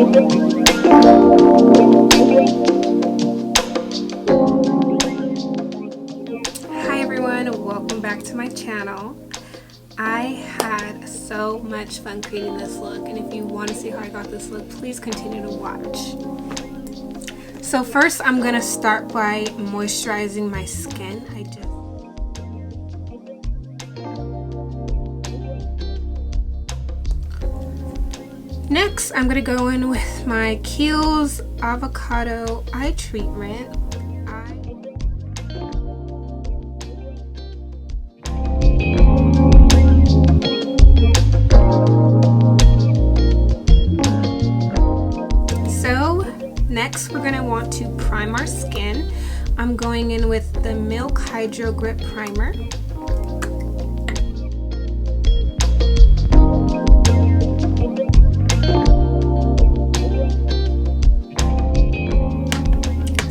Hi everyone, welcome back to my channel. I had so much fun creating this look, and if you want to see how I got this look, please continue to watch. So first I'm going to start by moisturizing my skin. Next, I'm going to go in with my Kiehl's Avocado Eye Treatment. So, next we're going to want to prime our skin. I'm going in with the Milk Hydro Grip Primer.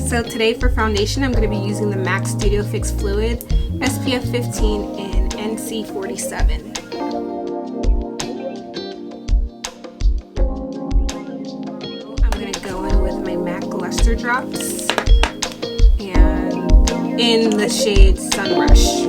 So today for foundation, I'm going to be using the MAC Studio Fix Fluid SPF 15 in NC 47. I'm going to go in with my MAC Luster Drops and in the shade Sunrush.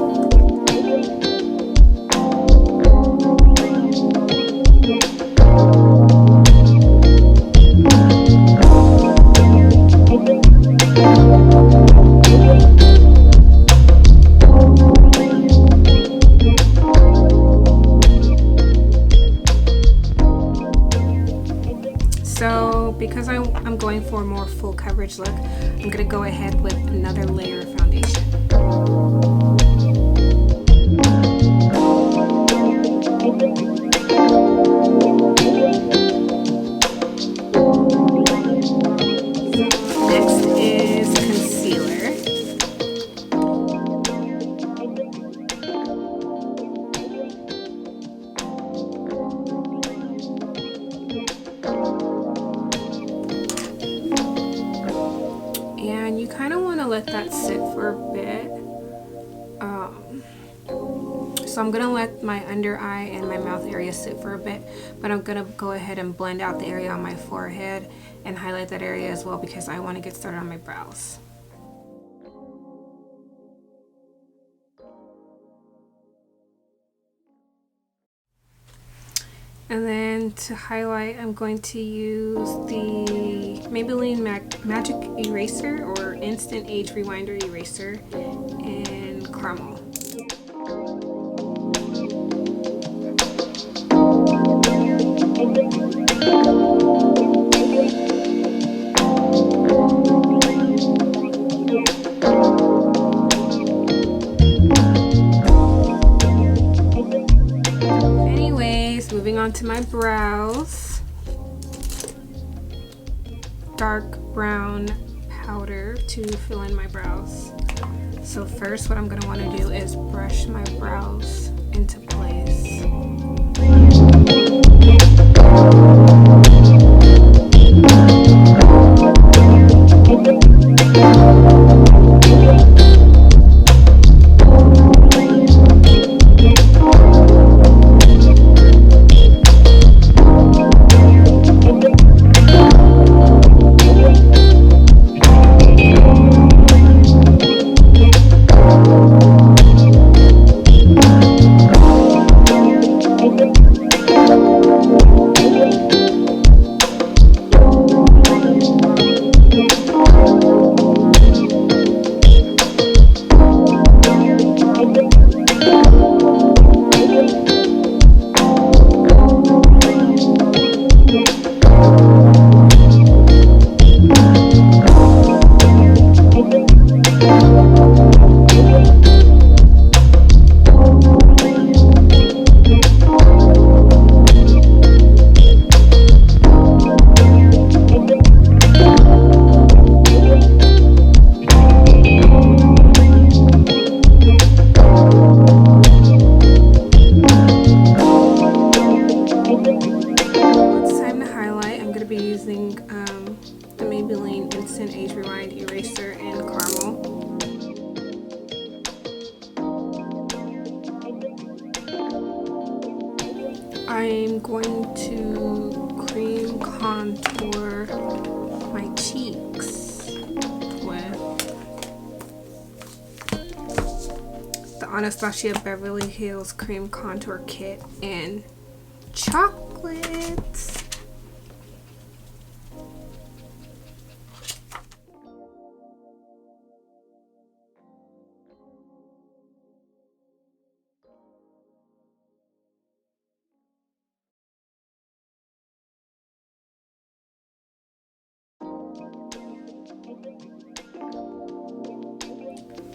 So because I'm going for a more full coverage look, I'm going to go ahead with another layer of foundation. Next is concealer. And you kind of want to let that sit for a bit. So I'm going to let my under eye and my mouth area sit for a bit, but I'm going to go ahead and blend out the area on my forehead and highlight that area as well because I want to get started on my brows. And then to highlight, I'm going to use the Maybelline Magic Eraser or Instant Age Rewinder Eraser in Caramel. Moving on to my brows, dark brown powder to fill in my brows. So first what I'm going to want to do is brush my brows into place. The Maybelline Instant Age Rewind Eraser in Caramel. I'm going to cream con contour my cheeks with the Anastasia Beverly Hills Cream Contour Kit in chocolate.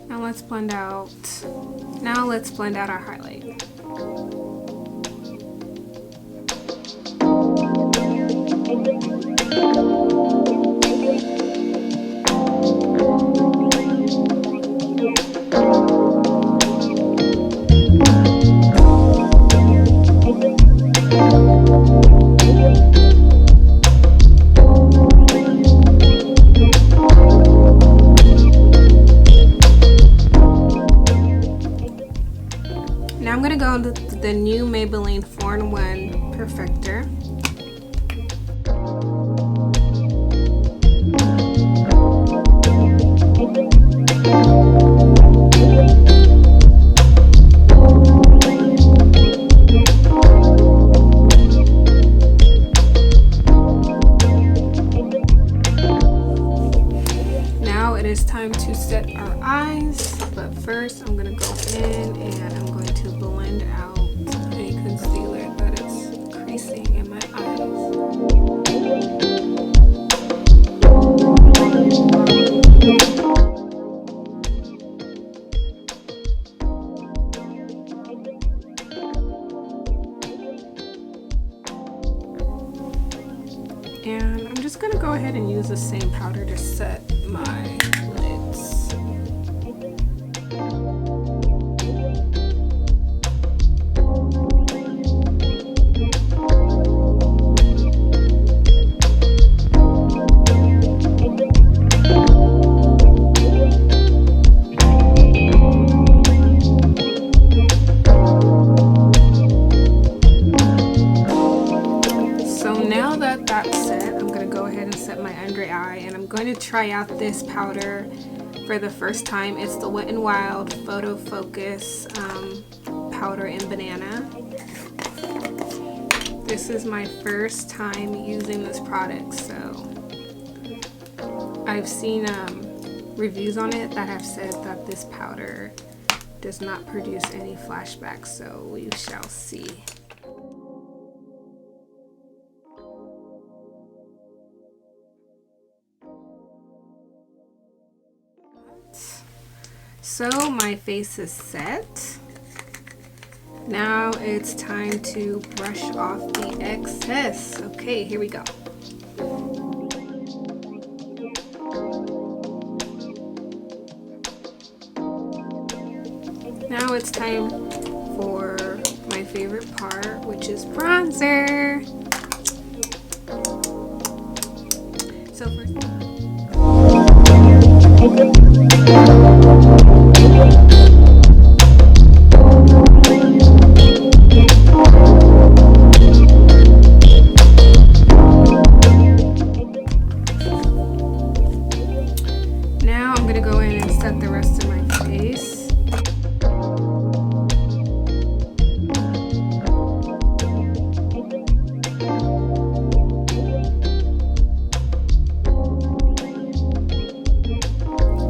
Now let's blend out our highlight. Now I'm going to go into the new Maybelline 4-in-1 Perfector. Now it is time to set our eyes, but first I'm going to go in and I'm going to blend out any concealer that is creasing in my eyes. And I'm just going to go ahead and use the same powder to set my lids. I'm going to try out this powder for the first time. It's the Wet n Wild Photo Focus powder in banana. This is my first time using this product, so I've seen reviews on it that have said that this powder does not produce any flashbacks, so we shall see. So my face is set. Now it's time to brush off the excess. Okay, here we go. Now it's time for my favorite part, which is bronzer. So first, now I'm gonna go in and set the rest of my face.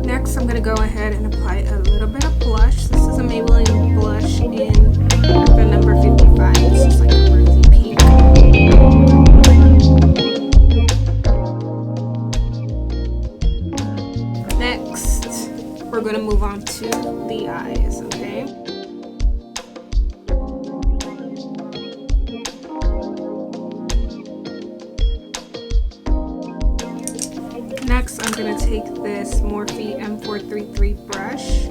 Next, I'm going to go ahead and apply a little bit of blush. This is a Maybelline blush in the number 55. It's just like a rosy pink. Next, we're going to move on to the eyes, okay? Next, I'm going to take this Morphe M433 brush,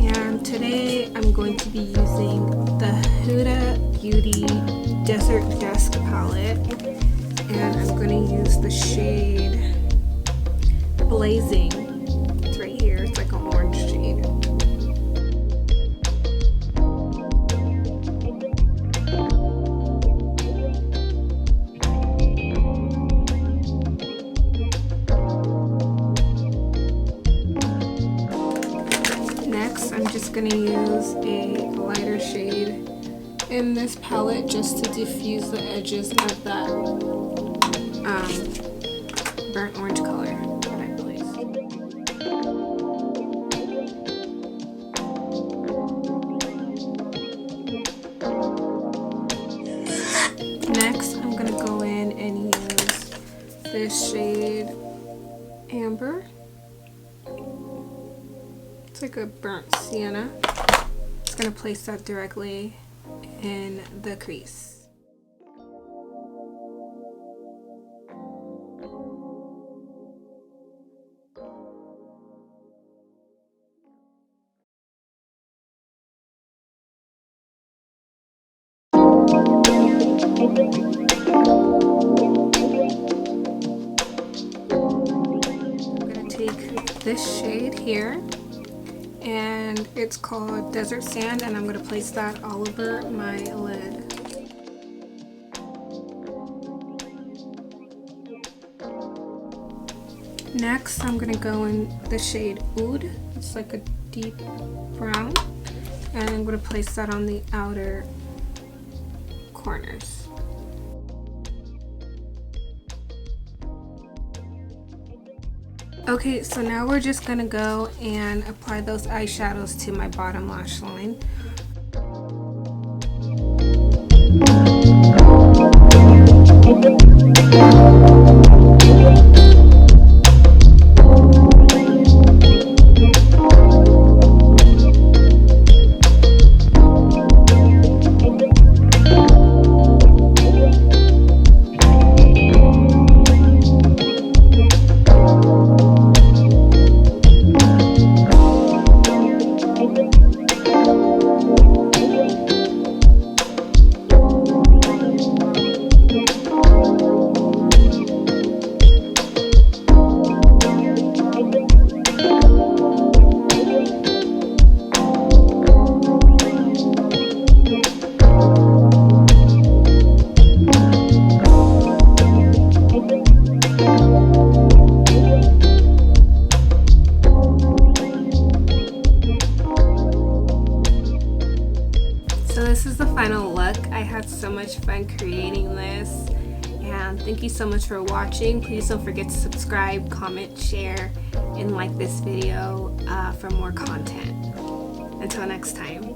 and today I'm going to be using the Huda Beauty Desert Dusk palette, and I'm going to use the shade Blazing. It's right here, it's like an orange shade. just going to use a lighter shade in this palette just to diffuse the edges of that burnt orange color that I placed. Next, I'm going to go in and use this shade Amber. It's like a burnt sienna. Just going to place that directly in the crease. This shade here, and it's called Desert Sand, and I'm going to place that all over my lid. Next, I'm going to go in the shade Oud. It's like a deep brown, and I'm going to place that on the outer corners. Okay, so now we're just gonna go and apply those eyeshadows to my bottom lash line. This is the final look. I had so much fun creating this, and thank you so much for watching. Please don't forget to subscribe, comment, share, and like this video for more content. Until next time.